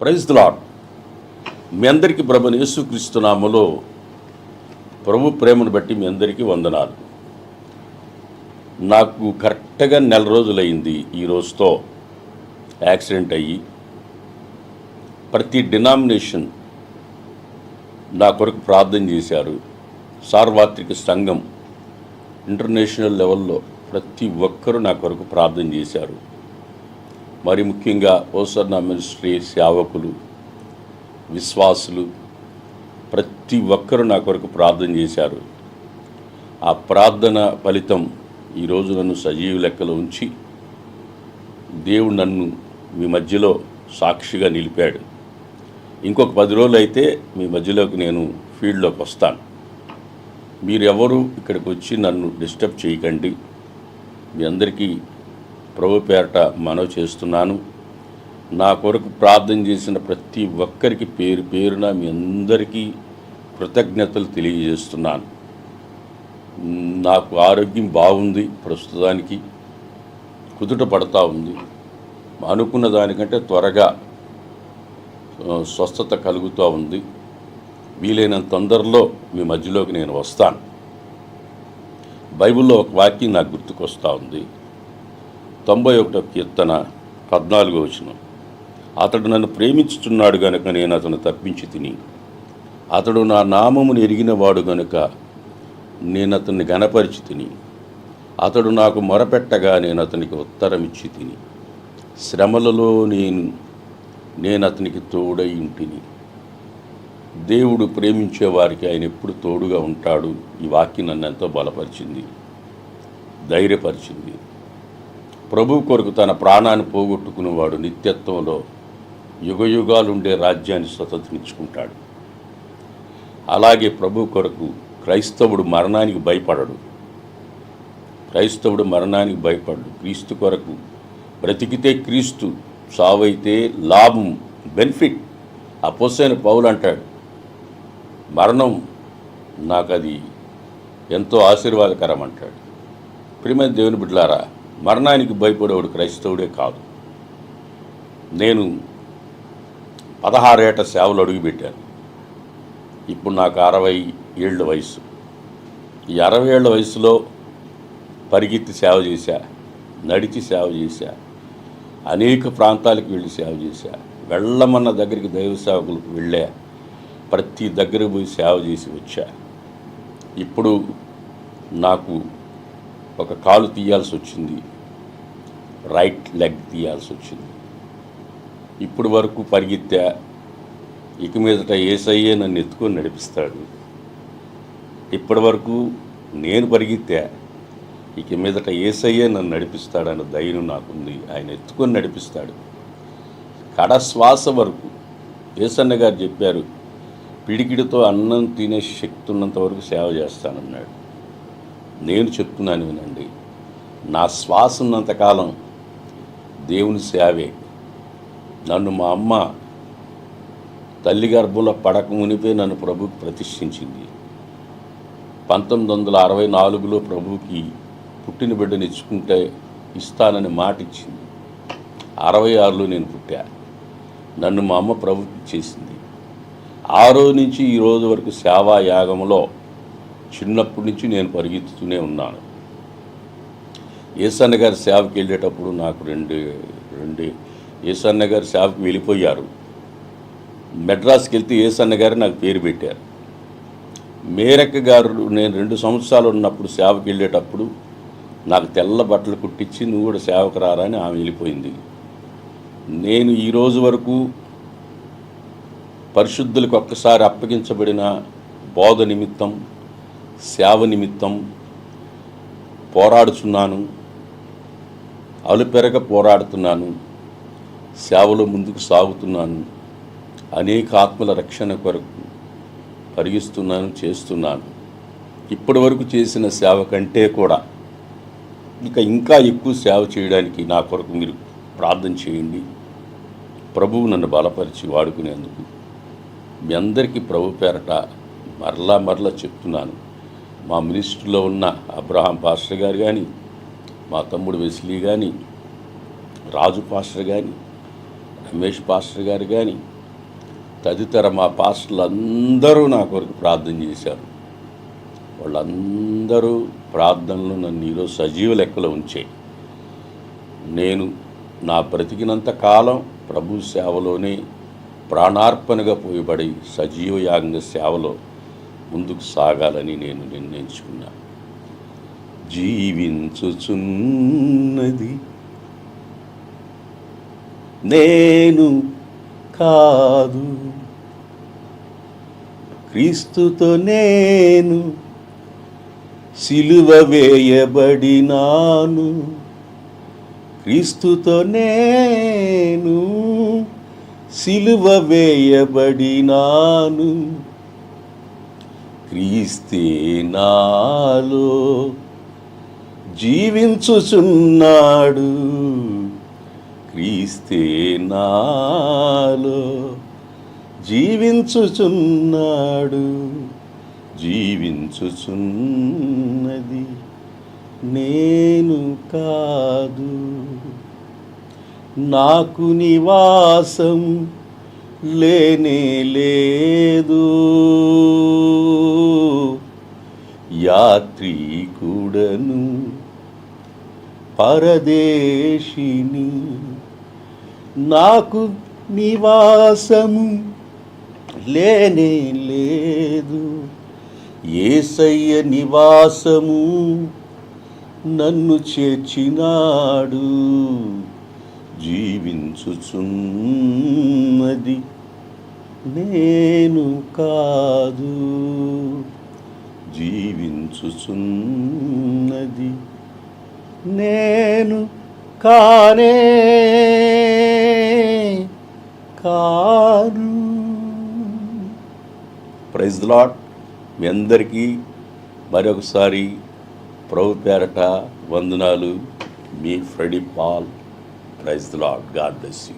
Praise the lord. మీ అందరికీ ప్రభువైన యేసుక్రీస్తు నామములో ప్రభు ప్రేమను బట్టి మీ అందరికీ వందనాలు. నాకు కరెక్ట్గా నెల రోజులైంది ఈ రోజుతో యాక్సిడెంట్ అయ్యి. ప్రతి డినామినేషన్ నా కొరకు ప్రార్థన చేశారు. సార్వత్రిక సంఘం ఇంటర్నేషనల్ లెవెల్లో ప్రతి ఒక్కరూ నా కొరకు ప్రార్థన చేశారు. మరి ముఖ్యంగా ఓసర్నా మినిస్ట్రీ సేవకులు, విశ్వాసులు ప్రతి ఒక్కరూ నా కొరకు ప్రార్థన చేశారు. ఆ ప్రార్థన ఫలితం ఈరోజు నన్ను సజీవ లెక్కలో ఉంచి దేవుడు నన్ను మీ మధ్యలో సాక్షిగా నిలిపాడు. ఇంకొక 10 రోజులు అయితే మీ మధ్యలోకి నేను ఫీల్డ్లోకి వస్తాను. మీరు ఎవరు ఇక్కడికి వచ్చి నన్ను డిస్టర్బ్ చేయకండి. మీ అందరికీ ప్రభు పేరట మనవి చేస్తున్నాను. నా కొరకు ప్రార్థన చేసిన ప్రతి ఒక్కరికి పేరు పేరున మీ అందరికీ కృతజ్ఞతలు తెలియజేస్తున్నాను. నాకు ఆరోగ్యం బాగుంది, ప్రస్తుతానికి కుదుట పడతా ఉంది. అనుకున్న దానికంటే త్వరగా స్వస్థత కలుగుతూ ఉంది. వీలైనంత తొందరలో మీ మధ్యలోకి నేను వస్తాను. బైబిల్లో ఒక వాక్యం నాకు గుర్తుకొస్తూ ఉంది. 91వ కీర్తన 14వ వచనం. అతడు నన్ను ప్రేమించుచున్నాడు గనుక నేను అతను తప్పించి తిని, అతడు నా నామమును ఎరిగినవాడు గనుక నేను అతన్ని ఘనపరిచి తిని, అతడు నాకు మొరపెట్టగా నేను అతనికి ఉత్తరం ఇచ్చి తిని, శ్రమలలో నేను అతనికి తోడై ఉంటిని. దేవుడు ప్రేమించే వారికి ఆయన ఎప్పుడు తోడుగా ఉంటాడు. ఈ వాక్యం నన్ను ఎంతో బలపరిచింది, ధైర్యపరిచింది. ప్రభువు కొరకు తన ప్రాణాన్ని పోగొట్టుకునేవాడు నిత్యత్వంలో యుగయుగాలుండే రాజ్యాన్ని స్వతంత్రించుకుంటాడు. అలాగే ప్రభు కొరకు క్రైస్తవుడు మరణానికి భయపడడు. క్రీస్తు కొరకు బ్రతికితే క్రీస్తు, సావైతే లాభం, బెనిఫిట్. అపోస్తలుడైన పౌలు అంటాడు, మరణం నాకు అది ఎంతో ఆశీర్వాదకరం అంటాడు. ప్రియమైన దేవుని బిడ్డలారా, మరణానికి భయపడేవాడు క్రైస్తవుడే కాదు. నేను 16 ఏట సేవలు అడుగుపెట్టాను. ఇప్పుడు నాకు 60 ఏళ్ళ వయసు. ఈ 60 ఏళ్ళ వయసులో పరిగెత్తి సేవ చేశా, నడిచి సేవ చేశా, అనేక ప్రాంతాలకు వెళ్ళి సేవ చేశా. వెళ్ళమన్న దగ్గరికి దైవ సేవకులకు వెళ్ళా, ప్రతి దగ్గరకు పోయి సేవ చేసి వచ్చా. ఇప్పుడు నాకు ఒక కాలు తీయాల్సి వచ్చింది, రైట్ లెగ్ తీయాల్సి వచ్చింది. ఇప్పుడు వరకు పరిగెత్తా. ఇక మీదట యేసయ్యే నన్ను ఎత్తుకొని నడిపిస్తాడు. ఇప్పటి వరకు నేను పరిగెత్తా, ఇక మీదట యేసయ్యే నన్ను నడిపిస్తాడన్న ధైర్యం నాకుంది. ఆయన ఎత్తుకొని నడిపిస్తాడు. కడశ్వాస వరకు. యేసన్న గారు చెప్పారు, పిడికిడితో అన్నం తినే శక్తి ఉన్నంత వరకు సేవ చేస్తానన్నాడు. నేను చెప్తున్నాను వినండి, నా శ్వాస ఉన్నంతకాలం దేవుని సేవే. నన్ను మా అమ్మ తల్లి గర్భంలో పడక మునిపే నన్ను ప్రభువుకి ప్రతిష్ఠించింది. 1964లో ప్రభువుకి పుట్టిన బిడ్డను ఇచ్చుకుంటే ఇస్తానని మాట ఇచ్చింది. 66లో నేను పుట్టా. నన్ను మా అమ్మ ప్రభువుకి ఇచ్చేసింది. ఆ రోజు నుంచి ఈ రోజు వరకు సేవా యాగంలో చిన్నప్పటి నుంచి నేను పరిగెత్తుతూనే ఉన్నాను. యేసన్న గారి సేవకి వెళ్ళేటప్పుడు నాకు యేసన్న గారి సేవకి వెళ్ళిపోయారు. మెడ్రాస్కి వెళ్తే యేసన్న గారు నాకు పేరు పెట్టారు. మేరక్క గారు నేను 2 సంవత్సరాలు ఉన్నప్పుడు సేవకి వెళ్ళేటప్పుడు నాకు తెల్ల బట్టలు కుట్టించి, నువ్వు కూడా సేవకు రారా అని ఆమె వెళ్ళిపోయింది. నేను ఈరోజు వరకు పరిశుద్ధులకు ఒక్కసారి అప్పగించబడిన బోధ నిమిత్తం, సేవ నిమిత్తం పోరాడుతున్నాను. అలుపెరగ పోరాడుతున్నాను. సేవలో ముందుకు సాగుతున్నాను. అనేక ఆత్మల రక్షణ కొరకు పరిగిస్తున్నాను, చేస్తున్నాను. ఇప్పటి వరకు చేసిన సేవ కంటే కూడా ఇంకా ఎక్కువ సేవ చేయడానికి నా కొరకు మీరు ప్రార్థన చేయండి. ప్రభువు నన్ను బలపరిచి వాడుకునేందుకు మీ అందరికీ ప్రభు పేరట మరలా చెప్తున్నాను. మా మినిస్ట్రీలో ఉన్న అబ్రహాం పాస్టర్ గారు కానీ, మా తమ్ముడు వెస్లీ కానీ, రాజు పాస్టర్ కానీ, రమేష్ పాస్టర్ గారు కానీ తదితర మా పాస్టర్లు అందరూ నా కొరకు ప్రార్థన చేశారు. వాళ్ళందరూ ప్రార్థనలు నన్ను ఈరోజు సజీవ లెక్కలో ఉంచాయి. నేను నా బ్రతికినంత కాలం ప్రభు సేవలోనే ప్రాణార్పణగా పోయబడి సజీవ యాగంగా సేవలో ముందుకు సాగాలని నేను నిర్ణయించుకున్నా. జీవించుచున్నది నేను కాదు, క్రీస్తుతో నేను సిలువ వేయబడినాను. క్రీస్తుతో నేను సిలువ వేయబడినాను. క్రీస్తే నాలో జీవించుచున్నాడు. క్రీస్తే నాలో జీవించుచున్నాడు. జీవించుచున్నది నేను కాదు, నాకు నివాసం లేనే లేదు. యాత్రికుడను పరదేశిని, నాకు నివాసము లేనే లేదు. యేసయ్య నివాసము నన్ను చేర్చినాడు. జీవించుచున్నది నేను కాదు, జీవించుచున్నది నేను కానే కాను. Praise the lord. మీ అందరికీ మరొకసారి ప్రభు పేరట వందనాలు. మీ Freddy Paul. Praise the Lord. God bless you.